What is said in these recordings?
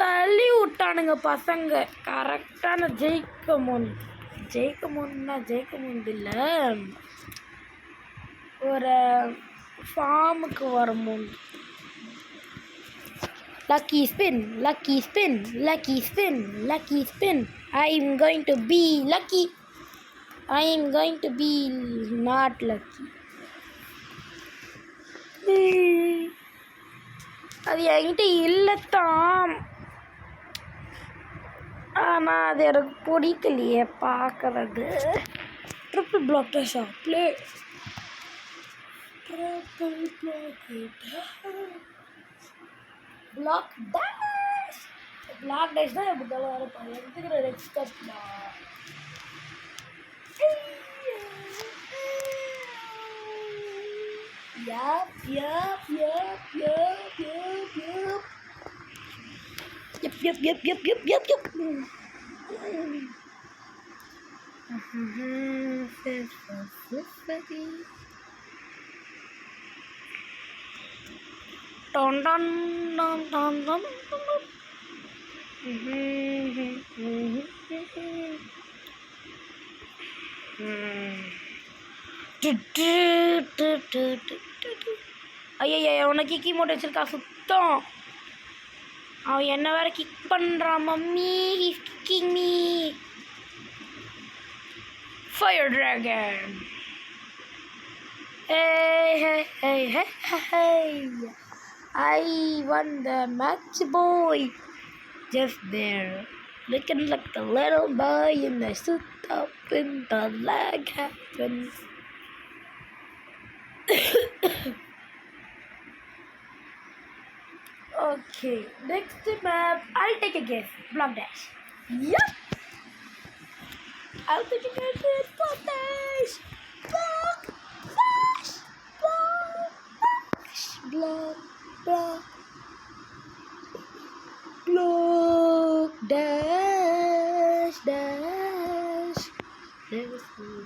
தள்ளி விட்டானுங்க பசங்க. கரெக்டான ஜெயிக்கமுன்னு இல்லை, ஒரு ஃபார்முக்கு வரும்போது lucky spin. I'm going to be lucky. Not lucky. அது என்கிட்ட இல்லைத்தான், ஆனால் அது எனக்கு பிடிக்கலையே பார்க்கறது. ட்ரிபிள் பிளாக் டேஷா ப்ளே. பிளாக் டேஷ் தான் எப்படி தலை வரப்பாங்க. எடுத்துக்கிற ரெக்ஸ்டா Yep. Dun. ஐயா உனக்கு கிக்கி மோட் வச்சிருக்கா சுத்தம். அவன் என்ன வேற கிக் பண்ணுறான். Mummy he's kicking me. Fire dragon. Hey. I won the match, boy. Just there, looking like a little boy in the suit up in the leg happens. Okay, next map. I'll take a guess. Block dash. Yup. I'll take a guess. Block dash. Block dash. Block dash. Never see.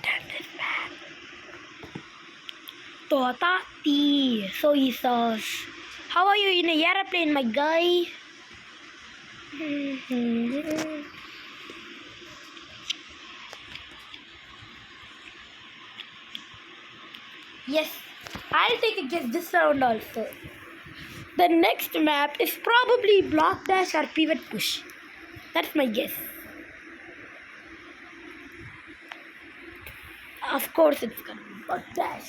Damn it, man. Tota tea, soy sauce. How are you in an airplane, my guy? Yes, I'll take a guess this round also. The next map is probably block dash or pivot push. That's my guess. Of course it's gonna be block dash.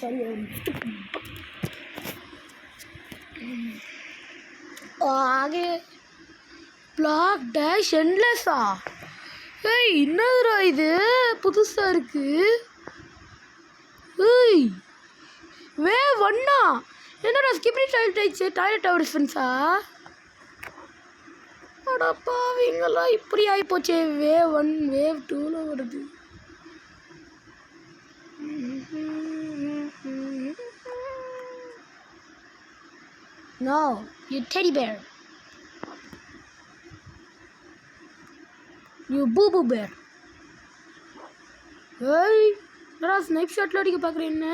Okay block dash என்லெஸ்ஸா? ஏய் என்னதுடா இது புதுசாக இருக்கு. ஏய் wave 1 என்னடா ஸ்கிப்ரி toilet tower டிஃபென்ஸா? அடப்பாவீங்களா இப்படி ஆகிப்போச்சே. Wave 1 wave 2ல வருது. No, you teddy bear. You boo bear. Hey, என்னடா ஸ்னைப் ஷாட்ல அடிக்க பார்க்குறேன் என்ன?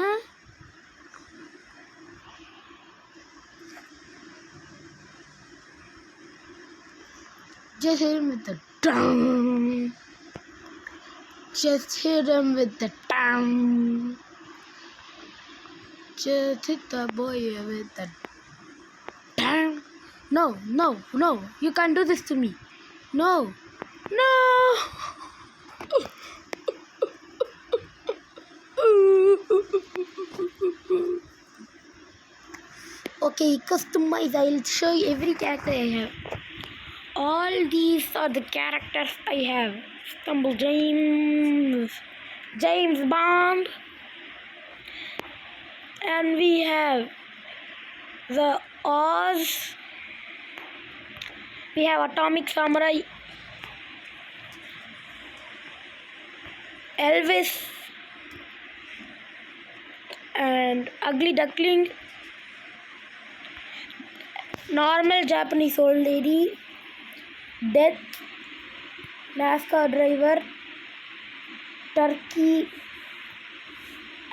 Just hit him with the dong. Just hit him with the dong. Just hit the boy with the dong. No. You can't do this to me. No. Okay, customize. I'll show you every character I have. All these are the characters I have. Stumble James Bond, and we have the Oz. We have Atomic Samurai, Elvis, and Ugly Duckling, normal Japanese old lady, Death, NASCAR driver, Turkey,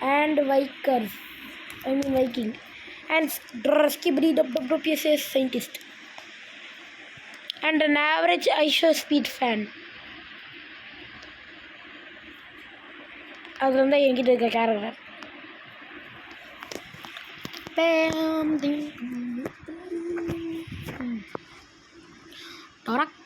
and Viking, and Skibidi WWPSS scientist. And an average IShowSpeed fan. அது வந்து என்கிட்ட இருக்க character. டொரக்